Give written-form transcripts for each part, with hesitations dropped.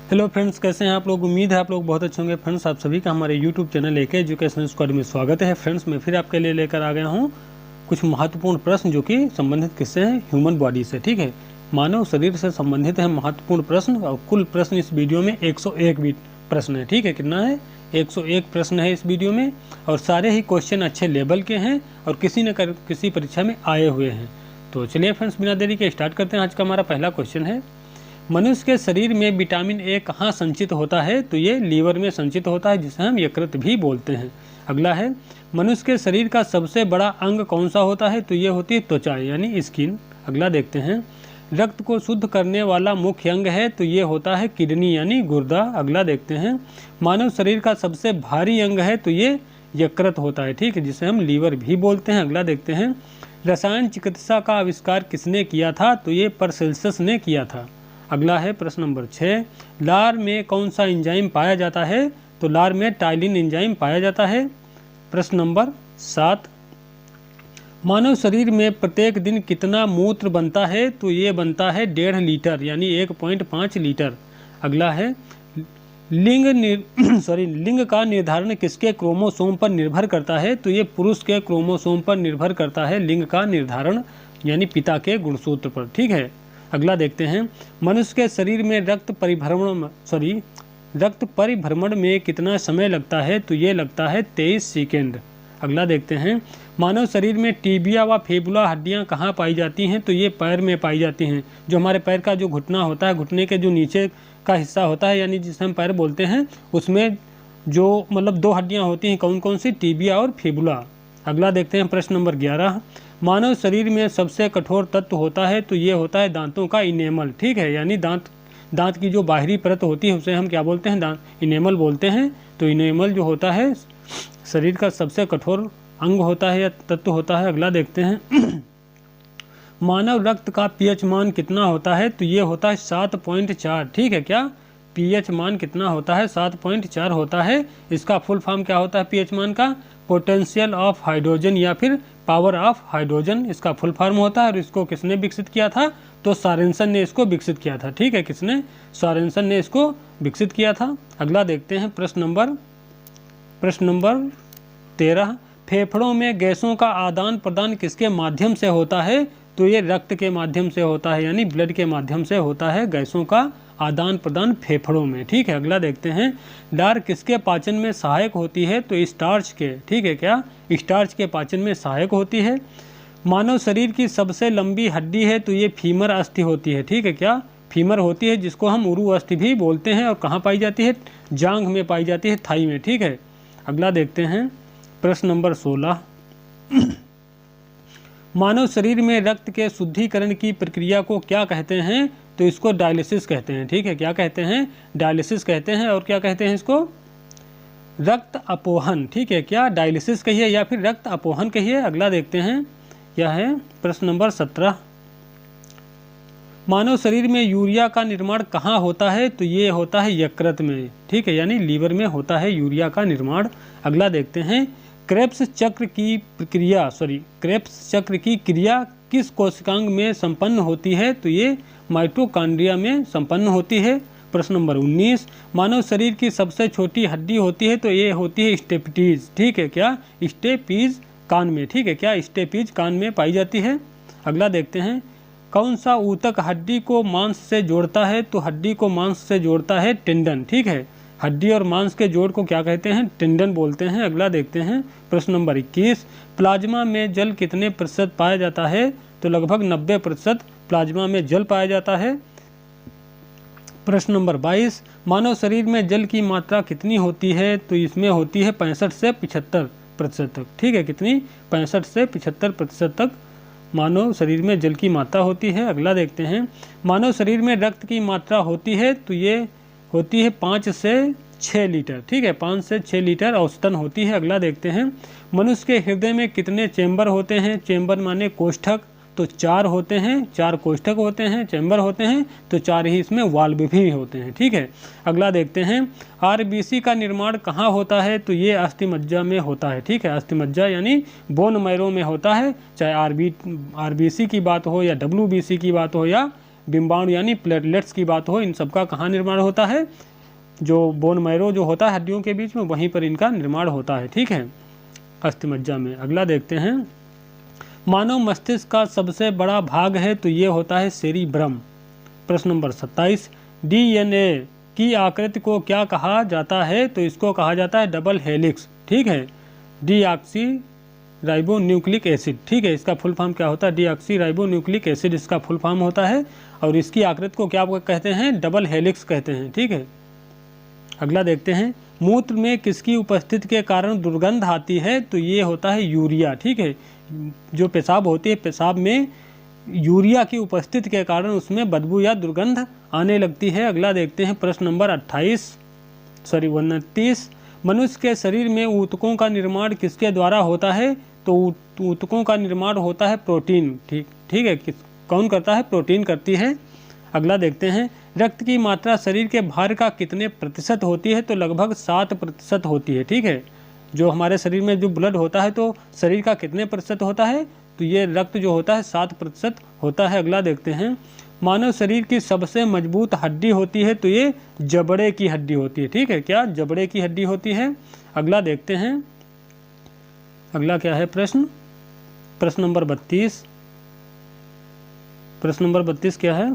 Hello friends, कैसे हैं आप लोग। उम्मीद है आप लोग बहुत अच्छे होंगे। फ्रेंड्स, आप सभी का हमारे यूट्यूब चैनल एक एजुकेशन स्क्वाड में स्वागत है। फ्रेंड्स, मैं फिर आपके लिए लेकर आ गया हूं कुछ महत्वपूर्ण प्रश्न जो कि संबंधित किससे हैं, ह्यूमन बॉडी से। ठीक है, मानव शरीर से संबंधित है महत्वपूर्ण प्रश्न। और कुल प्रश्न इस वीडियो में 101 भी प्रश्न है। ठीक है, कितना है, 101 प्रश्न है इस वीडियो में। और सारे ही क्वेश्चन अच्छे लेवल के हैं और किसी न किसी परीक्षा में आए हुए हैं। तो चलिए फ्रेंड्स, बिना देरी के स्टार्ट करते हैं। आज का हमारा पहला क्वेश्चन है, मनुष्य के शरीर में विटामिन ए कहाँ संचित होता है। तो ये लीवर में संचित होता है, जिसे हम यकृत भी बोलते हैं। अगला है, मनुष्य के शरीर का सबसे बड़ा अंग कौन सा होता है। तो ये होती है त्वचा यानी स्किन। अगला देखते हैं, रक्त को शुद्ध करने वाला मुख्य अंग है। तो ये होता है किडनी यानी गुर्दा। अगला देखते हैं, मानव शरीर का सबसे भारी अंग है। तो ये यकृत होता है, ठीक है, जिसे हम लीवर भी बोलते हैं। अगला देखते हैं, रसायन चिकित्सा का आविष्कार किसने किया था। तो ये परसेल्सस ने किया था। अगला है प्रश्न नंबर 6, लार में कौन सा एंजाइम पाया जाता है। तो लार में टाइलिन एंजाइम पाया जाता है। प्रश्न नंबर 7, मानव शरीर में प्रत्येक दिन कितना मूत्र बनता है। तो ये बनता है 1.5 लीटर यानी 1.5 लीटर। अगला है, लिंग का निर्धारण किसके क्रोमोसोम पर निर्भर करता है। तो ये पुरुष के क्रोमोसोम पर निर्भर करता है लिंग का निर्धारण, यानी पिता के गुणसूत्र पर। ठीक है, अगला देखते हैं, मनुष्य के शरीर में रक्त परिभ्रमण में कितना समय लगता है। तो ये लगता है 23 सेकेंड। अगला देखते हैं, मानव शरीर में टीबिया व फेबुला हड्डियां कहाँ पाई जाती हैं। तो ये पैर में पाई जाती हैं। जो हमारे पैर का जो घुटना होता है, घुटने के जो नीचे का हिस्सा होता है, यानी जिसे हम पैर बोलते हैं, उसमें जो मतलब 2 हड्डियां होती हैं। कौन कौन सी, टीबिया और फेबुला। अगला देखते हैं प्रश्न नंबर 11, मानव शरीर में सबसे कठोर तत्व होता है। तो ये होता है दांतों का इनेमल। ठीक है, यानी दांत की जो बाहरी परत होती है उसे हम क्या बोलते हैं, इनेमल बोलते हैं। तो इनेमल जो होता है शरीर का सबसे कठोर अंग होता है या तत्व होता है। अगला देखते हैं, मानव रक्त का पीएच मान कितना होता है। तो ये होता है 7.4। ठीक है, क्या पीएच मान कितना होता है, 7.4 होता है। इसका फुल फॉर्म क्या होता है पीएच मान का, पोटेंशियल ऑफ हाइड्रोजन या फिर पावर ऑफ हाइड्रोजन इसका फुल फॉर्म होता है। और इसको किसने विकसित किया था। तो सोरेनसन ने इसको विकसित किया था। ठीक है, किसने, सोरेनसन ने इसको विकसित किया था। अगला देखते हैं प्रश्न नंबर 13, फेफड़ों में गैसों का आदान प्रदान किसके माध्यम से होता है। तो ये रक्त के माध्यम से होता है, यानी ब्लड के माध्यम से होता है गैसों का आदान प्रदान फेफड़ों में। ठीक है, अगला देखते हैं, डार किसके पाचन में सहायक होती है। तो स्टार्च के। ठीक है, क्या स्टार्च के पाचन में सहायक होती है। मानव शरीर की सबसे लंबी हड्डी है। तो ये फीमर अस्थि होती है। ठीक है, क्या फीमर होती है, जिसको हम उरु अस्थि भी बोलते हैं। और कहाँ पाई जाती है, जांघ में पाई जाती है, थाई में। ठीक है, अगला देखते हैं प्रश्न नंबर 16, मानव शरीर में रक्त के शुद्धिकरण की प्रक्रिया को क्या कहते हैं। तो इसको डायलिसिस कहते हैं। ठीक है, क्या कहते हैं, डायलिसिस कहते हैं। और क्या कहते हैं इसको, रक्त अपोहन। ठीक है, क्या डायलिसिस कहिए या फिर रक्त अपोहन कहिए। अगला देखते हैं, क्या है प्रश्न नंबर 17, मानव शरीर में यूरिया का निर्माण कहाँ होता है। तो ये होता है यकृत में। ठीक है, यानी लीवर में होता है यूरिया का निर्माण। अगला देखते हैं, क्रेब्स चक्र की क्रिया किस कोशिकांग में संपन्न होती है। तो ये माइटोकॉन्ड्रिया में संपन्न होती है। प्रश्न नंबर 19, मानव शरीर की सबसे छोटी हड्डी होती है। तो ये होती है स्टेपिटीज। ठीक है, क्या स्टेपीज कान में। ठीक है, क्या स्टेपीज कान में पाई जाती है। अगला देखते हैं, कौन सा ऊतक हड्डी को मांस से जोड़ता है। तो हड्डी को मांस से जोड़ता है टेंडन। ठीक है, हड्डी और मांस के जोड़ को क्या कहते हैं, टेंडन बोलते हैं। अगला देखते हैं प्रश्न नंबर 21, प्लाज्मा में जल कितने प्रतिशत पाया जाता है। तो लगभग 90% प्लाज्मा में जल पाया जाता है। प्रश्न नंबर 22, मानव शरीर में जल की मात्रा कितनी होती है। तो इसमें होती है 65 से 75% तक। ठीक है, कितनी, 65 से 75% तक मानव शरीर में जल की मात्रा होती है। अगला देखते हैं, मानव शरीर में रक्त की मात्रा होती है। तो ये होती है 5 से 6 लीटर। ठीक है, 5 से 6 लीटर औसतन होती है। अगला देखते हैं, मनुष्य के हृदय में कितने चेंबर होते हैं। चेंबर माने कोष्ठक। तो 4 होते हैं, 4 कोष्ठक होते हैं, चेंबर होते हैं। तो 4 ही इसमें वाल्व भी होते हैं। ठीक है, अगला देखते हैं, आरबीसी का निर्माण कहाँ होता है। तो ये अस्थिमज्जा में होता है। ठीक है, अस्थिमज्जा यानी बोन मैरो में होता है। चाहे आरबीसी की बात हो या डब्ल्यूबीसी की बात हो या डिम्बाणु यानी प्लेटलेट्स की बात हो, इन सबका कहाँ निर्माण होता है, जो बोन मैरो जो होता है हड्डियों के बीच में, वहीं पर इनका निर्माण होता है। ठीक है, अस्थिमज्जा में। अगला देखते हैं, मानव मस्तिष्क का सबसे बड़ा भाग है तो ये होता है सेरिब्रम। प्रश्न नंबर 27, डीएनए की आकृति को क्या कहा जाता है, तो इसको कहा जाता है डबल हेलिक्स। ठीक है, डीऑक्सी राइबो न्यूक्लिक एसिड। ठीक है, इसका फुल फॉर्म क्या होता है, डीऑक्सी राइबो न्यूक्लिक एसिड इसका फुल फॉर्म होता है, और इसकी आकृति को क्या कहते हैं, डबल हेलिक्स कहते हैं। ठीक है, अगला देखते हैं, मूत्र में किसकी उपस्थिति के कारण दुर्गंध आती है, तो ये होता है यूरिया। ठीक है, जो पेशाब होती है, पेशाब में यूरिया की उपस्थिति के कारण उसमें बदबू या दुर्गंध आने लगती है। अगला देखते हैं, प्रश्न नंबर 29, मनुष्य के शरीर में ऊतकों का निर्माण किसके द्वारा होता है, तो ऊतकों का निर्माण होता है प्रोटीन। ठीक है, कौन करता है, प्रोटीन करती है। अगला देखते हैं, रक्त की मात्रा शरीर के भार का कितने प्रतिशत होती है, तो लगभग 7% होती है। ठीक है, जो हमारे शरीर में जो ब्लड होता है तो शरीर का कितने प्रतिशत होता है, तो ये रक्त जो होता है 7% होता है। अगला देखते हैं, मानव शरीर की सबसे मजबूत हड्डी होती है, तो ये जबड़े की हड्डी होती है। ठीक है, क्या जबड़े की हड्डी होती है। अगला देखते हैं, अगला क्या है प्रश्न नंबर 32। प्रश्न नंबर 32 क्या है,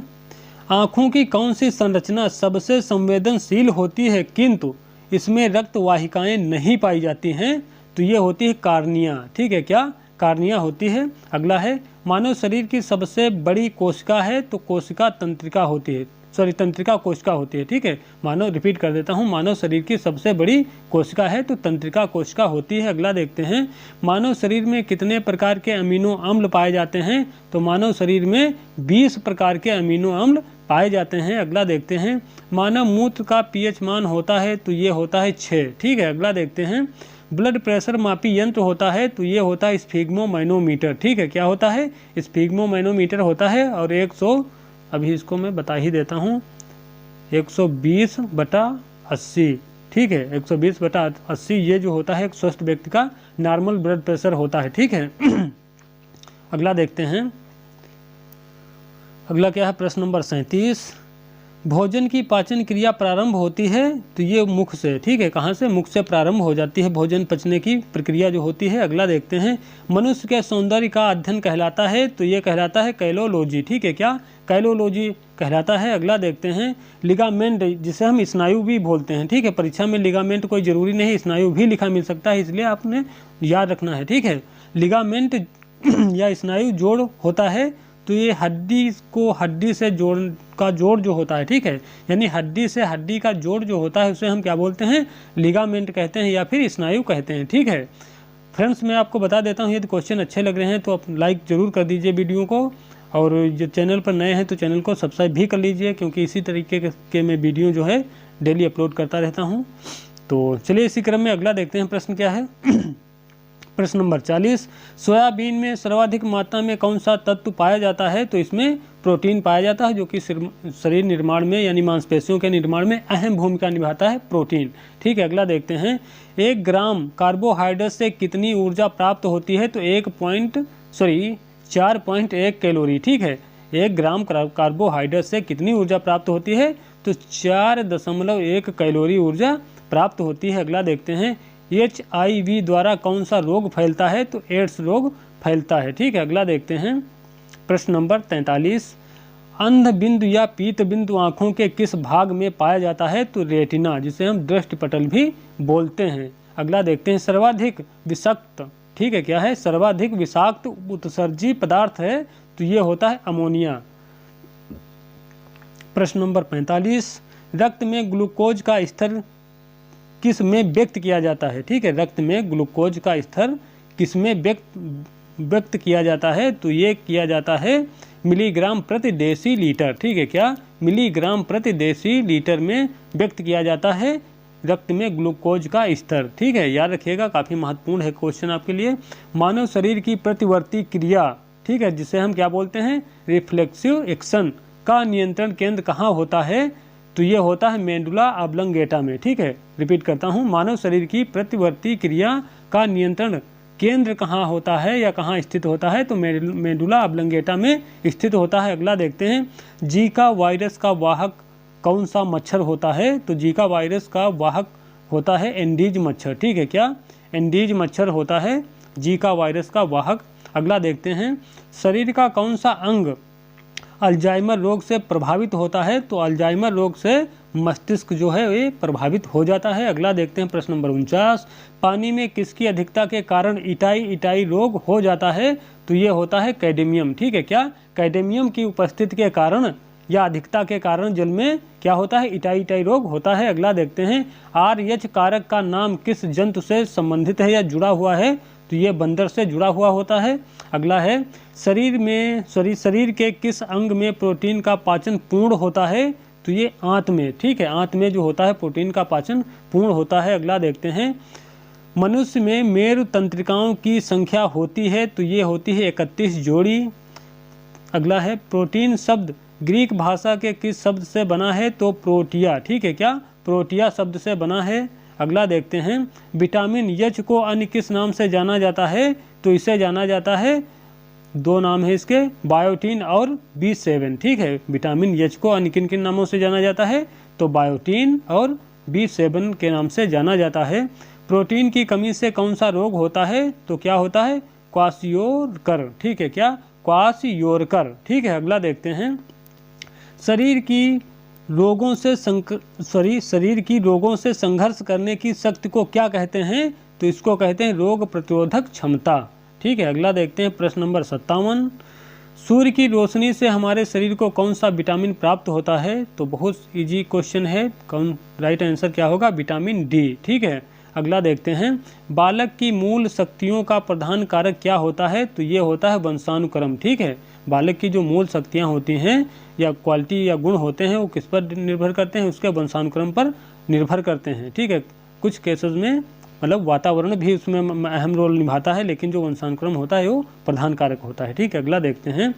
आँखों की कौन सी संरचना सबसे संवेदनशील होती है किंतु इसमें रक्त वाहिकाएं नहीं पाई जाती हैं, तो ये होती है कार्निया। ठीक है, क्या कार्निया होती है। अगला है, मानव शरीर की सबसे बड़ी कोशिका है, तो कोशिका तंत्रिका होती है, तंत्रिका कोशिका होती है। ठीक है, रिपीट कर देता हूँ, मानव शरीर की सबसे बड़ी कोशिका है तो तंत्रिका कोशिका होती है। अगला देखते हैं, मानव शरीर में कितने प्रकार के अमीनो अम्ल पाए जाते हैं, तो मानव शरीर में 20 प्रकार के अमीनो अम्ल पाए जाते हैं। अगला देखते हैं, मानव मूत्र का पीएच मान होता है, तो ये होता है 6। ठीक है, अगला देखते हैं, ब्लड प्रेशर मापी यंत्र होता है, तो ये होता है स्फिग्मोमैनोमीटर। ठीक है, क्या होता है, स्फिग्मोमैनोमीटर होता है, और 100 अभी इसको मैं बता ही देता हूँ, 120/80। ठीक है, 120/80 ये जो होता है एक स्वस्थ व्यक्ति का नॉर्मल ब्लड प्रेशर होता है। ठीक है, अगला देखते हैं, अगला क्या है, प्रश्न नंबर 37, भोजन की पाचन क्रिया प्रारंभ होती है, तो ये मुख से। ठीक है, कहाँ से, मुख से प्रारंभ हो जाती है भोजन पचने की प्रक्रिया जो होती है। अगला देखते हैं, मनुष्य के सौंदर्य का अध्ययन कहलाता है, तो ये कहलाता है कैलोलॉजी। ठीक है, क्या कैलोलॉजी कहलाता है। अगला देखते हैं, लिगामेंट जिसे हम स्नायु भी बोलते हैं। ठीक है, परीक्षा में लिगामेंट कोई ज़रूरी नहीं, स्नायु भी लिखा मिल सकता है, इसलिए आपने याद रखना है। ठीक है, लिगामेंट या स्नायु जोड़ होता है, तो ये हड्डी को हड्डी से जोड़ जो होता है। ठीक है, यानी हड्डी से हड्डी का जोड़ जो होता है उसे हम क्या बोलते हैं, लिगामेंट कहते हैं या फिर स्नायु कहते हैं। ठीक है फ्रेंड्स, मैं आपको बता देता हूँ, यदि क्वेश्चन अच्छे लग रहे हैं तो आप लाइक ज़रूर कर दीजिए वीडियो को, और जो चैनल पर नए हैं तो चैनल को सब्सक्राइब भी कर लीजिए, क्योंकि इसी तरीके के मैं वीडियो जो है डेली अपलोड करता रहता हूँ। तो चलिए इसी क्रम में अगला देखते हैं, प्रश्न क्या है। प्रश्न नंबर 40, सोयाबीन में सर्वाधिक मात्रा में कौन सा तत्व पाया जाता है, तो इसमें प्रोटीन पाया जाता है, जो कि शरीर निर्माण में यानी मांसपेशियों के निर्माण में अहम भूमिका निभाता है प्रोटीन। ठीक है, अगला देखते हैं, 1 ग्राम कार्बोहाइड्रेट से कितनी ऊर्जा प्राप्त होती है, तो 4.1 कैलोरी। ठीक है, 1 ग्राम कार्बोहाइड्रेट से कितनी ऊर्जा प्राप्त होती है, तो 4.1 कैलोरी ऊर्जा प्राप्त होती है। अगला देखते हैं, HIV द्वारा कौन सा रोग फैलता है, तो एड्स रोग फैलता है। ठीक है, अगला देखते हैं, प्रश्न नंबर 43, अंध बिंदु या पीत बिंदु आँखों के किस भाग में पाया जाता है, तो रेटिना, जिसे हम दृष्टिपटल भी बोलते हैं। अगला देखते हैं, सर्वाधिक विषाक्त, ठीक है, क्या है, सर्वाधिक विषाक्त उत्सर्जी पदार्थ है, तो ये होता है अमोनिया। प्रश्न नंबर 45, रक्त में ग्लूकोज का स्तर किस में व्यक्त किया जाता है। ठीक है, रक्त में ग्लूकोज का स्तर किस में व्यक्त किया जाता है, तो ये किया जाता है मिलीग्राम प्रति डेसीलीटर। ठीक है, क्या मिलीग्राम प्रति डेसीलीटर में व्यक्त किया जाता है रक्त में ग्लूकोज का स्तर। ठीक है, याद रखिएगा, काफ़ी महत्वपूर्ण है क्वेश्चन आपके लिए। मानव शरीर की प्रतिवर्ती क्रिया, ठीक है, जिसे हम क्या बोलते हैं, रिफ्लेक्सिव एक्शन का नियंत्रण केंद्र कहाँ होता है, तो ये होता है मेडुला ऑब्लंगेटा में। ठीक है, रिपीट करता हूँ, मानव शरीर की प्रतिवर्ती क्रिया का नियंत्रण केंद्र कहाँ होता है या कहाँ स्थित होता है, तो मेडुला ऑब्लंगेटा में स्थित होता है। अगला देखते हैं, जीका वायरस का वाहक कौन सा मच्छर होता है, तो जीका वायरस का वाहक होता है एंडीज मच्छर। ठीक है, क्या एंडीज मच्छर होता है जीका वायरस का वाहक। अगला देखते हैं, शरीर का कौन सा अंग अल्जाइमर रोग से प्रभावित होता है, तो अल्जाइमर रोग से मस्तिष्क जो है ये प्रभावित हो जाता है। अगला देखते हैं प्रश्न नंबर 49, पानी में किसकी अधिकता के कारण इटाई रोग हो जाता है, तो ये होता है कैडमियम। ठीक है, क्या कैडमियम की उपस्थिति के कारण या अधिकता के कारण जल में क्या होता है, इटाई रोग होता है। अगला देखते हैं, RH कारक का नाम किस जंतु से संबंधित है या जुड़ा हुआ है, तो ये बंदर से जुड़ा हुआ होता है। अगला है, शरीर के किस अंग में प्रोटीन का पाचन पूर्ण होता है, तो ये आंत में। ठीक है, आंत में जो होता है प्रोटीन का पाचन पूर्ण होता है। अगला देखते हैं, मनुष्य में मेरु तंत्रिकाओं की संख्या होती है, तो ये होती है 31 जोड़ी। अगला है, प्रोटीन शब्द ग्रीक भाषा के किस शब्द से बना है, तो प्रोटिया। ठीक है, क्या प्रोटिया शब्द से बना है। अगला देखते हैं, विटामिन एच को अन्य किस नाम से जाना जाता है, तो इसे जाना जाता है, दो नाम है इसके, बायोटीन और B7। ठीक है, विटामिन एच को अन्य किन किन नामों से जाना जाता है, तो बायोटीन और B7 के नाम से जाना जाता है। प्रोटीन की कमी से कौन सा रोग होता है, तो क्या होता है, क्वाशियोरकर। ठीक है, क्या क्वाशियोरकर। ठीक है, अगला देखते हैं, शरीर की रोगों से संघर्ष करने की शक्ति को क्या कहते हैं, तो इसको कहते हैं रोग प्रतिरोधक क्षमता। ठीक है, अगला देखते हैं प्रश्न नंबर 57, सूर्य की रोशनी से हमारे शरीर को कौन सा विटामिन प्राप्त होता है, तो बहुत इजी क्वेश्चन है, कौन राइट आंसर क्या होगा, विटामिन डी। ठीक है, अगला देखते हैं, बालक की मूल शक्तियों का प्रधान कारक क्या होता है, तो ये होता है वंशानुक्रम। ठीक है, बालक की जो मूल शक्तियाँ होती हैं या क्वालिटी या गुण होते हैं वो किस पर निर्भर करते हैं, उसके वंशानुक्रम पर निर्भर करते हैं। ठीक है, कुछ केसेस में मतलब वातावरण भी उसमें अहम रोल निभाता है, लेकिन जो वंशानुक्रम होता है वो प्रधान कारक होता है। ठीक है, अगला देखते हैं,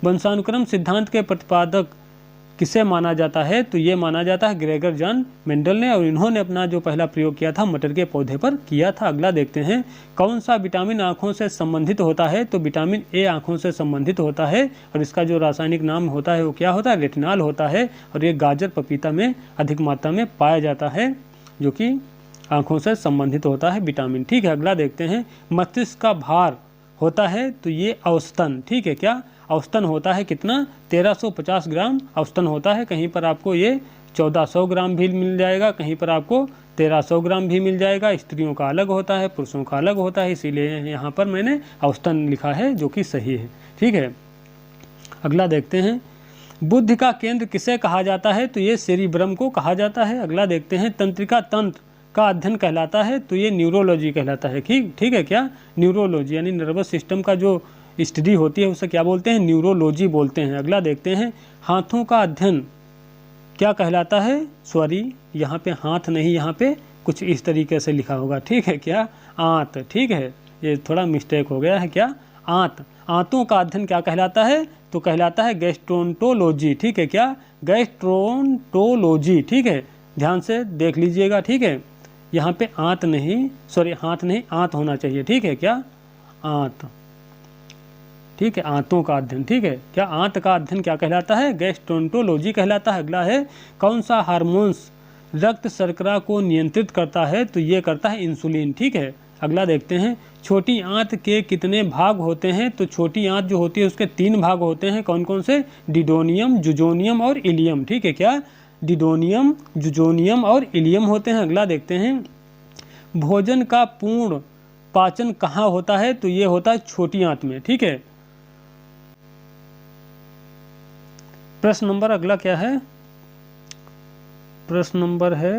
वंशानुक्रम सिद्धांत के प्रतिपादक किसे माना जाता है, तो ये माना जाता है ग्रेगर जॉन मेंडल ने, और इन्होंने अपना जो पहला प्रयोग किया था मटर के पौधे पर किया था। अगला देखते हैं, कौन सा विटामिन आँखों से संबंधित होता है, तो विटामिन ए आँखों से संबंधित होता है, और इसका जो रासायनिक नाम होता है वो क्या होता है, रेटिनॉल होता है, और ये गाजर पपीता में अधिक मात्रा में पाया जाता है, जो कि आँखों से संबंधित होता है विटामिन। ठीक है, अगला देखते हैं, मस्तिष्क का भार होता है, तो ये औसतन। ठीक है, क्या औसतन होता है कितना, 1350 ग्राम औसतन होता है। कहीं पर आपको ये 1400 ग्राम भी मिल जाएगा, कहीं पर आपको 1300 ग्राम भी मिल जाएगा। स्त्रियों का अलग होता है, पुरुषों का अलग होता है, इसीलिए यहाँ पर मैंने औसतन लिखा है, जो कि सही है। ठीक है, अगला देखते हैं, बुद्धि का केंद्र किसे कहा जाता है, तो ये सेरिब्रम को कहा जाता है। अगला देखते हैं, तंत्रिका तंत्र का अध्ययन कहलाता है, तो ये न्यूरोलॉजी कहलाता है। ठीक है, क्या न्यूरोलॉजी यानी नर्वस सिस्टम का जो स्टडी होती है उसे क्या बोलते हैं, न्यूरोलॉजी बोलते हैं। अगला देखते हैं, हाथों का अध्ययन क्या कहलाता है, सॉरी यहाँ पे हाथ नहीं, यहाँ पे कुछ इस तरीके से लिखा होगा। ठीक है, क्या आंत। ठीक है, ये थोड़ा मिस्टेक हो गया है, क्या आंत। आंतों का अध्ययन क्या कहलाता है, तो कहलाता है गैस्ट्रोंटोलॉजी। ठीक है, क्या गैस्ट्रोंटोलॉजी। ठीक है, ध्यान से देख लीजिएगा। ठीक है, यहाँ पे आंत नहीं, सॉरी हाथ नहीं, आंत होना चाहिए। ठीक है, क्या आंत। ठीक है, आंतों का अध्ययन। ठीक है, क्या आंत का अध्ययन क्या कहलाता है, गैस्ट्रोंटोलॉजी कहलाता है। अगला है, कौन सा हार्मोन्स रक्त शर्करा को नियंत्रित करता है, तो ये करता है इंसुलिन। ठीक है, अगला देखते हैं, छोटी आंत के कितने भाग होते हैं, तो छोटी आंत जो होती है उसके 3 भाग होते हैं। कौन कौन से, डिडोनियम, जुजोनियम और इलियम। ठीक है, क्या डिडोनियम, जुजोनियम और इलियम होते हैं। अगला देखते हैं, भोजन का पूर्ण पाचन कहाँ होता है, तो ये होता है छोटी आंत में। ठीक है, प्रश्न नंबर अगला क्या है, प्रश्न नंबर है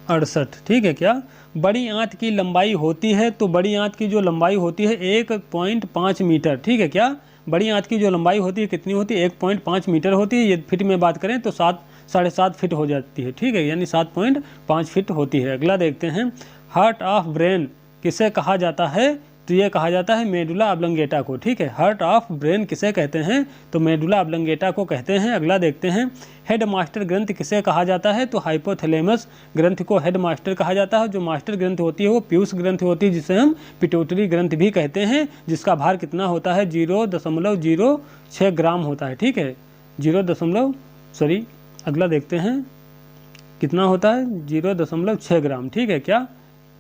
68। ठीक है, क्या बड़ी आंत की लंबाई होती है, तो बड़ी आंत की जो लंबाई होती है 1.5 मीटर। ठीक है, क्या बड़ी आंत की जो लंबाई होती है कितनी होती है, 1.5 मीटर होती है। ये फिट में बात करें तो 7.5 फीट हो जाती है। ठीक है, यानी 7.5 फीट होती है। अगला देखते हैं, हार्ट ऑफ ब्रेन किसे कहा जाता है, तो ये कहा जाता है मेडुला ऑब्लंगेटा को। ठीक है, हार्ट ऑफ ब्रेन किसे कहते हैं, तो मेडुला ऑब्लंगेटा को कहते हैं। अगला देखते हैं, हेड मास्टर ग्रंथि किसे कहा जाता है, तो हाइपोथैलेमस ग्रंथि को हेड मास्टर कहा जाता है। जो मास्टर ग्रंथि होती है वो पीयूष ग्रंथि होती है, जिसे हम पिट्यूटरी ग्रंथि भी कहते हैं, जिसका भार कितना होता है 0.06 ग्राम होता है। ठीक है, अगला देखते हैं कितना होता है 0.6 ग्राम। ठीक है, क्या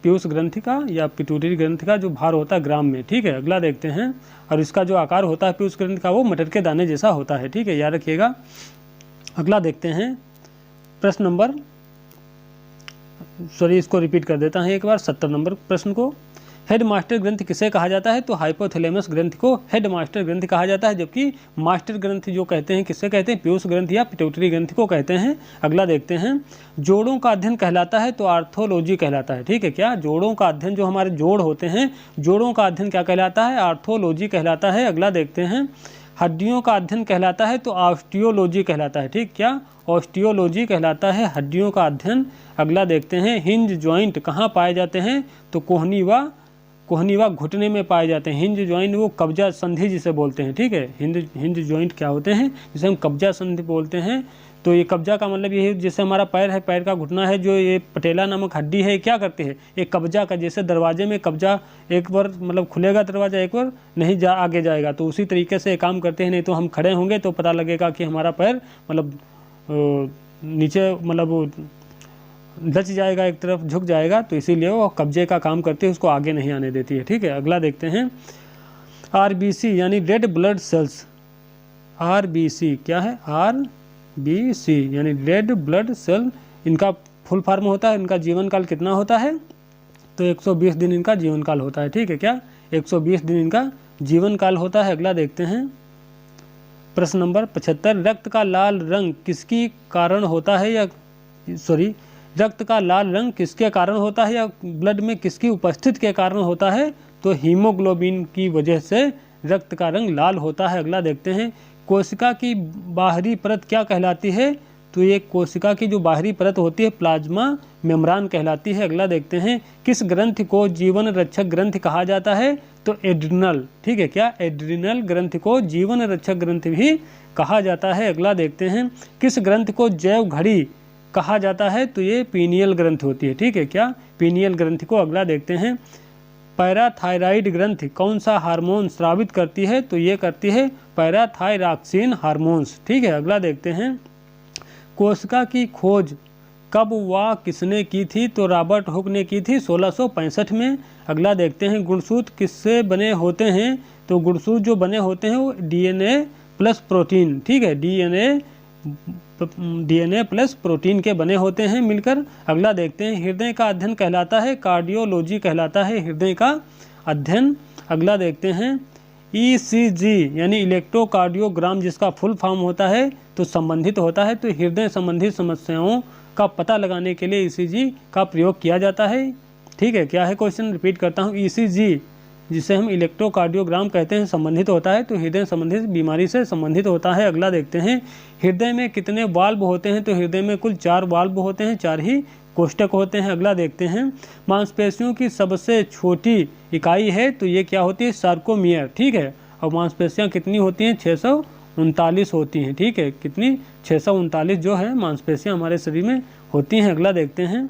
पीयूष ग्रंथि का या पिट्यूटरी ग्रंथि का जो भार होता है ग्राम में। ठीक है, अगला देखते हैं, और इसका जो आकार होता है पीयूष ग्रंथि का वो मटर के दाने जैसा होता है। ठीक है, याद रखिएगा। अगला देखते हैं प्रश्न नंबर, इसको रिपीट कर देता हूँ एक बार 70 नंबर प्रश्न को। हेड मास्टर ग्रंथि किसे कहा जाता है, तो हाइपोथैलेमस ग्रंथि को हेड मास्टर ग्रंथि कहा जाता है, जबकि मास्टर ग्रंथि जो कहते हैं किससे कहते हैं, पीयूष ग्रंथि या पिट्यूटरी ग्रंथि को कहते हैं। अगला देखते हैं, जोड़ों का अध्ययन कहलाता है, तो आर्थोलॉजी कहलाता है। ठीक है, क्या जोड़ों का अध्ययन, जो हमारे जोड़ होते हैं, जोड़ों का अध्ययन क्या कहलाता है, आर्थोलॉजी कहलाता है। अगला देखते हैं, हड्डियों का अध्ययन कहलाता है, तो ऑस्टियोलॉजी कहलाता है। ठीक, क्या ऑस्टियोलॉजी कहलाता है हड्डियों का अध्ययन। अगला देखते हैं, हिंज जॉइंट कहाँ पाए जाते हैं, तो कोहनी व घुटने में पाए जाते हैं। हिंज जॉइंट वो कब्जा संधि जिसे बोलते हैं। ठीक है, हिंज जॉइंट क्या होते हैं, जिसे हम कब्जा संधि बोलते हैं। तो ये कब्जा का मतलब ये है, जैसे हमारा पैर है, पैर का घुटना है, जो ये पटेला नामक हड्डी है, क्या करते हैं, एक कब्जा का, जैसे दरवाजे में कब्जा एक बार मतलब खुलेगा दरवाजा, एक बार नहीं आगे जाएगा, तो उसी तरीके से काम करते हैं। नहीं तो हम खड़े होंगे तो पता लगेगा कि हमारा पैर मतलब नीचे मतलब लच जाएगा, एक तरफ झुक जाएगा, तो इसीलिए वो कब्जे का काम करती है, उसको आगे नहीं आने देती है। ठीक है, अगला देखते हैं, RBC यानी रेड ब्लड सेल्स। RBC क्या है, RBC यानी रेड ब्लड सेल, इनका फुल फॉर्म होता है, इनका जीवन काल कितना होता है, तो 120 दिन इनका जीवन काल होता है। ठीक है, क्या 120 दिन इनका जीवन काल होता है। अगला देखते हैं प्रश्न नंबर 75, रक्त का लाल रंग किसकी कारण होता है, रक्त का लाल रंग किसके कारण होता है, या ब्लड में किसकी उपस्थिति के कारण होता है, तो हीमोग्लोबिन की वजह से रक्त का रंग लाल होता है। अगला देखते हैं, कोशिका की बाहरी परत क्या कहलाती है, तो ये कोशिका की जो बाहरी परत होती है प्लाज्मा मेम्ब्रेन कहलाती है। अगला देखते हैं, किस ग्रंथि को जीवन रक्षक ग्रंथि कहा जाता है, तो एड्रिनल। ठीक है, क्या एड्रिनल ग्रंथि को जीवन रक्षक ग्रंथि भी कहा जाता है। अगला देखते हैं, किस ग्रंथि को जैव घड़ी कहा जाता है, तो ये पीनियल ग्रंथि होती है। ठीक है, क्या पीनियल ग्रंथि को। अगला देखते हैं, पैराथायराइड ग्रंथि कौन सा हार्मोन स्रावित करती है, तो ये करती है पैराथायरॉक्सिन हार्मोन्स। ठीक है, अगला देखते हैं, कोशिका की खोज कब व किसने की थी, तो रॉबर्ट हुक ने की थी 1665 में। अगला देखते हैं, गुणसूत्र किससे बने होते हैं, तो गुणसूत्र जो बने होते हैं वो DNA प्लस प्रोटीन। ठीक है, DNA प्लस प्रोटीन के बने होते हैं मिलकर। अगला देखते हैं, हृदय का अध्ययन कहलाता है, कार्डियोलॉजी कहलाता है हृदय का अध्ययन। अगला देखते हैं, ECG यानी इलेक्ट्रोकार्डियोग्राम, जिसका फुल फॉर्म होता है तो संबंधित होता है, तो हृदय संबंधी समस्याओं का पता लगाने के लिए ECG का प्रयोग किया जाता है। ठीक है, क्या है क्वेश्चन, रिपीट करता हूँ, ECG जिसे हम इलेक्ट्रोकार्डियोग्राम कहते हैं संबंधित होता है, तो हृदय संबंधित बीमारी से संबंधित होता है। अगला देखते हैं, हृदय में कितने वाल्व होते हैं, तो हृदय में कुल 4 वाल्व होते हैं, 4 ही कोष्ठक होते हैं। अगला देखते हैं, मांसपेशियों की सबसे छोटी इकाई है, तो ये क्या होती है, सार्कोमियर। ठीक है, और मांसपेशियाँ कितनी होती हैं, 639 होती हैं। ठीक है, कितनी, 639 जो है मांसपेशियाँ हमारे शरीर में होती हैं। अगला देखते हैं,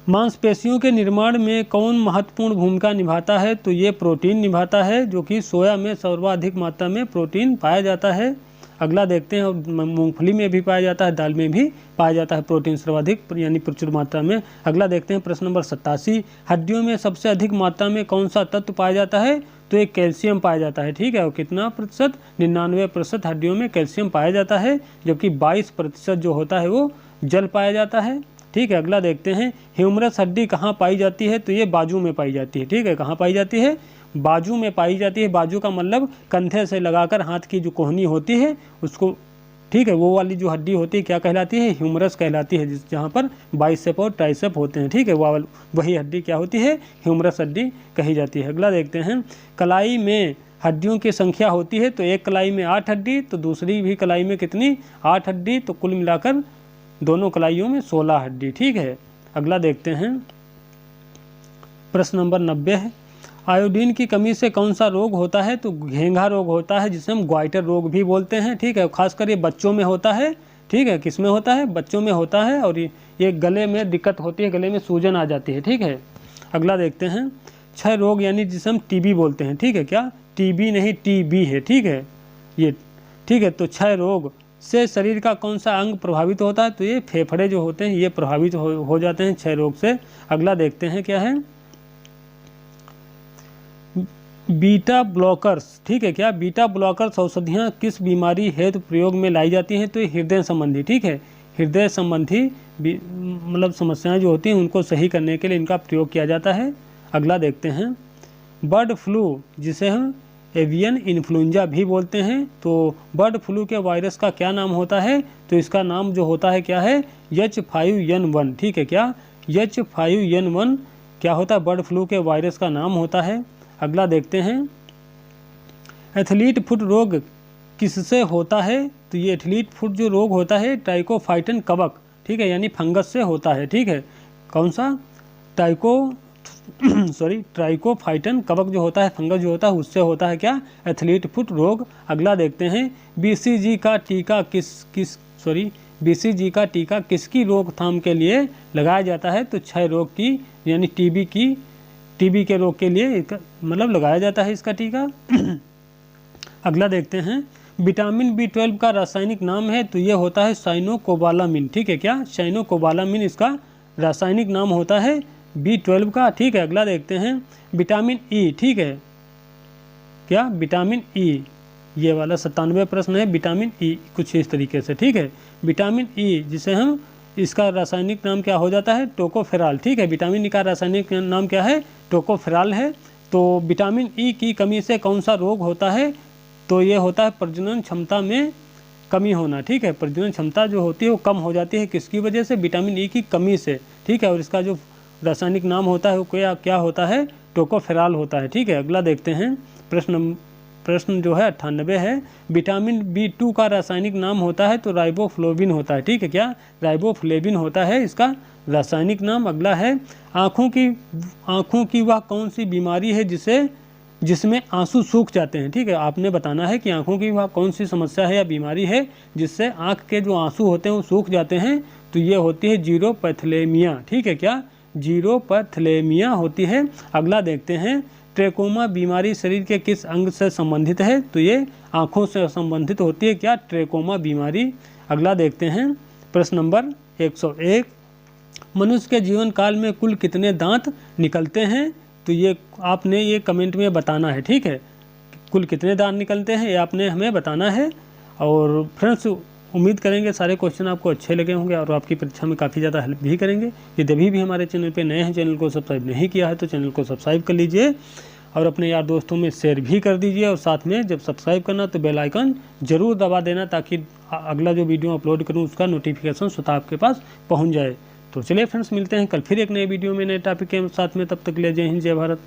मांसपेशियों के निर्माण में कौन महत्वपूर्ण भूमिका निभाता है, तो ये प्रोटीन निभाता है, जो कि सोया में सर्वाधिक मात्रा में प्रोटीन पाया जाता है। अगला देखते हैं, मूंगफली में भी पाया जाता है, दाल में भी पाया जाता है प्रोटीन सर्वाधिक यानी प्रचुर मात्रा में। अगला देखते हैं प्रश्न नंबर 87, हड्डियों में सबसे अधिक मात्रा में कौन सा तत्व पाया जाता है, तो एक कैल्शियम पाया जाता है। ठीक है, और कितना प्रतिशत, 99% हड्डियों में कैल्शियम पाया जाता है, जबकि 22% जो होता है वो जल पाया जाता है। ठीक है, अगला देखते हैं, ह्यूमरस हड्डी कहाँ पाई जाती है, तो ये बाजू में पाई जाती है। ठीक है, कहाँ पाई जाती है, बाजू में पाई जाती है। बाजू का मतलब कंधे से लगाकर हाथ की जो कोहनी होती है उसको, ठीक है, वो वाली जो हड्डी होती है क्या कहलाती है, ह्यूमरस कहलाती है, जहाँ पर बाइसेप और ट्राइसेप होते हैं। ठीक है, वही हड्डी क्या होती है, ह्यूमरस हड्डी कही जाती है। अगला देखते हैं, कलाई में हड्डियों की संख्या होती है, तो एक कलाई में 8 हड्डी, तो दूसरी भी कलाई में कितनी, 8 हड्डी, तो कुल मिलाकर दोनों कलाइयों में 16 हड्डी। ठीक है, अगला देखते हैं, प्रश्न नंबर 90 है, आयोडीन की कमी से कौन सा रोग होता है? तो घेंघा रोग होता है, जिसे हम ग्वाइटर रोग भी बोलते हैं। ठीक है, खासकर ये बच्चों में होता है। ठीक है, किस में होता है? बच्चों में होता है। और ये गले में दिक्कत होती है, गले में सूजन आ जाती है। ठीक है, अगला देखते हैं, क्षय रोग यानी जिसे हम टीबी बोलते हैं। ठीक है, क्या टीबी नहीं टीबी है। ठीक है ये, ठीक है। तो क्षय रोग से शरीर का कौन सा अंग प्रभावित होता है? तो ये फेफड़े जो होते हैं ये प्रभावित हो जाते हैं क्षय रोग से। अगला देखते हैं क्या है, बीटा ब्लॉकर्स। ठीक है, क्या बीटा ब्लॉकर्स औषधियाँ किस बीमारी हेतु प्रयोग में लाई जाती हैं? तो ये हृदय संबंधी। ठीक है, हृदय संबंधी मतलब समस्याएं जो होती हैं उनको सही करने के लिए इनका प्रयोग किया जाता है। अगला देखते हैं, बर्ड फ्लू जिसे हम एवियन इन्फ्लुएंजा भी बोलते हैं, तो बर्ड फ्लू के वायरस का क्या नाम होता है? तो इसका नाम जो होता है क्या है? H5N1। ठीक है, क्या H5N1 क्या होता है? बर्ड फ्लू के वायरस का नाम होता है। अगला देखते हैं, एथलीट फुट रोग किससे होता है? तो ये एथलीट फुट जो रोग होता है ट्राइकोफाइटन कवक, ठीक है, यानी फंगस से होता है। ठीक है, कौन सा? ट्राइकोफाइटन कवक जो होता है, फंगस जो होता है, उससे होता है क्या? एथलीट फुट रोग। अगला देखते हैं, बीसीजी का टीका किसकी रोकथाम के लिए लगाया जाता है? तो क्षय रोग की यानी टीबी के रोग के लिए मतलब लगाया जाता है इसका टीका। अगला देखते हैं, विटामिन B12 का रासायनिक नाम है? तो ये होता है साइनोकोबालामिन। ठीक है, क्या साइनोकोबालामिन इसका रासायनिक नाम होता है B12 का। ठीक है, अगला देखते हैं, विटामिन E। ठीक है, क्या विटामिन E, ये वाला 97 प्रश्न है। विटामिन E कुछ इस तरीके से। ठीक है, विटामिन E जिसे हम इसका रासायनिक नाम क्या हो जाता है? टोकोफेराल। ठीक है, विटामिन E का रासायनिक नाम क्या है? टोकोफेराल है। तो विटामिन E की कमी से कौन सा रोग होता है? तो ये होता है प्रजनन क्षमता में कमी होना। ठीक है, प्रजनन क्षमता जो होती है वो कम हो जाती है, किसकी वजह से? विटामिन E की कमी से। ठीक है, और इसका जो रासायनिक नाम होता है वो क्या होता है? टोकोफेराल होता है। ठीक है, अगला देखते हैं, प्रश्न जो है 98 है, विटामिन B2 का रासायनिक नाम होता है? तो राइबोफ्लोविन होता है। ठीक है, क्या राइबोफ्लेविन होता है इसका रासायनिक नाम। अगला है, आँखों की वह कौन सी बीमारी है जिसमें आंसू सूख जाते हैं? ठीक है, आपने बताना है कि आँखों की वह कौन सी समस्या है या बीमारी है जिससे आँख के जो आंसू होते हैं वो सूख जाते हैं? तो ये होती है जीरोपैथलेमिया। ठीक है, क्या जीरोपैथलेमिया होती है। अगला देखते हैं, ट्रेकोमा बीमारी शरीर के किस अंग से संबंधित है? तो ये आँखों से संबंधित होती है, क्या ट्रेकोमा बीमारी। अगला देखते हैं, प्रश्न नंबर 101, मनुष्य के जीवन काल में कुल कितने दांत निकलते हैं? तो ये आपने ये कमेंट में बताना है। ठीक है, कुल कितने दांत निकलते हैं ये आपने हमें बताना है। और फ्रेंड्स, उम्मीद करेंगे सारे क्वेश्चन आपको अच्छे लगे होंगे और आपकी परीक्षा में काफ़ी ज़्यादा हेल्प भी करेंगे। यदि अभी भी हमारे चैनल पे नए हैं, चैनल को सब्सक्राइब नहीं किया है तो चैनल को सब्सक्राइब कर लीजिए और अपने यार दोस्तों में शेयर भी कर दीजिए। और साथ में जब सब्सक्राइब करना तो बेल आइकन ज़रूर दबा देना, ताकि अगला जो वीडियो अपलोड करूँ उसका नोटिफिकेशन स्वतः आपके पास पहुँच जाए। तो चलिए फ्रेंड्स, मिलते हैं कल फिर एक नए वीडियो में नए टॉपिक के साथ में। तब तक के लिए जय हिंद, जय भारत।